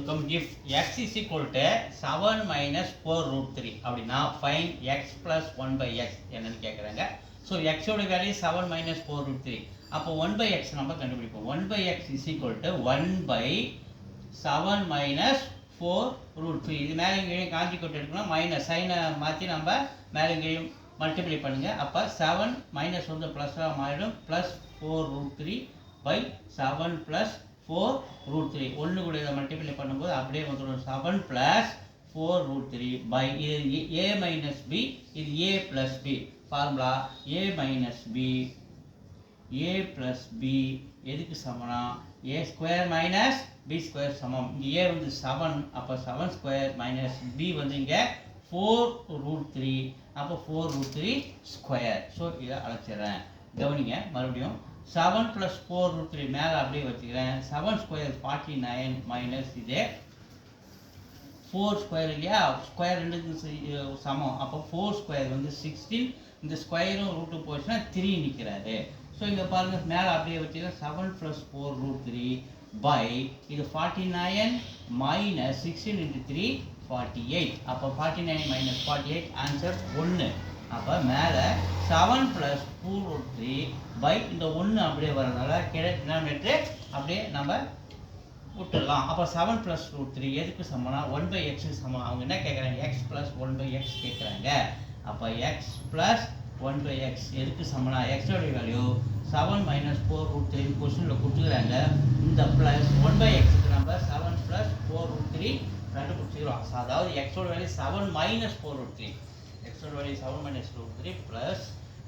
கொடுக்கும் if x is equal to 7 minus 4 root 3 அப்படின்னா find x plus 1 by x என்னன்னு கேட்குறாங்க. ஸோ எக்ஸோட வேல்யூ 7 minus 4 root 3. அப்போ 1 by x நம்ம கண்டுபிடிப்போம். 1 by x is equal to 1 by 7 minus 4 root 3. இது மேலே இங்கேயும் காஞ்சிக்கோட்டு எடுக்கணும். மைனஸ் சைனை மாற்றி நம்ம மேலே இங்கேயும் மல்டிப்ளை பண்ணுங்க. அப்போ 7 மைனஸ் வந்து ப்ளஸ்ஸாக மாறிடும். Plus 4 root 3 by 7 plus 4 root 3. ஒன்று கூட இதை மல்டிப்ளை பண்ணும்போது அப்படியே வந்துடும் 7 plus 4 root 3 by இது a minus b, இது a plus b. Formula a minus b, a plus b எதுக்கு சமனா a square minus b square சமம். இங்கே a வந்து 7, அப்போ 7 ஸ்கொயர் மைனஸ் b வந்து இங்கே 4 root 3, அப்போ 4 root 3 ஸ்கொயர். ஸோ இதை அழைச்சிடுறேன். கவனிங்க மறுபடியும் 7 plus 4 root 3 மேலே அப்படியே வச்சுக்கிறேன். 7 ஸ்கொயர் 49 மைனஸ் இது 4 ஸ்கொயர் இல்லையா, ஸ்கொயர் ரெண்டுக்கு சமம். அப்போ 4 ஸ்கொயர் வந்து 16, இந்த ஸ்கொயரும் ரூட்டு போச்சுன்னா 3 நிற்கிறாரு. ஸோ இங்கே பாருங்கள் மேலே அப்படியே வச்சுக்கிறேன். 7 plus 4 root 3 by இது 49 மைனஸ் 16 into 3 48. அப்போ 49 மைனஸ் 48 ஆன்சர் 1. அப்போ மேலே 7 plus 4 root 3 by இந்த 1 அப்படியே வரதுனால கீழே டினாமினேட்டர் அப்படியே நம்ம விட்டுடலாம். அப்போ 7 plus root 3 எதுக்கு சமம்னா 1 by x சமம். அவங்க என்ன கேட்குறாங்க, x plus 1 by x கேட்குறாங்க. அப்போ x plus 1 by x எதுக்கு சமம்னா x ஓட வேல்யூ 7 minus 4 root 3 கொஸ்டினில் கொடுத்துக்கிறாங்க. இந்த ப்ளஸ் 1 by xக்கு நம்ம 7 plus 4 root 3 கண்டுபிடிச்சிக்கிறோம். அதாவது x ஓட வேல்யூ 7 minus 4 root 3. x ஓட value 7 minus root 3 plus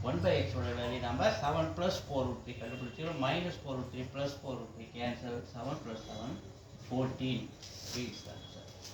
1 by x ஓட வேல்யூ நம்ம 7 plus 4 root 3 கண்டுபிடிச்சிக்கிறோம். minus 4 root 3 plus 4 root 3 cancel. 7 plus 7 14.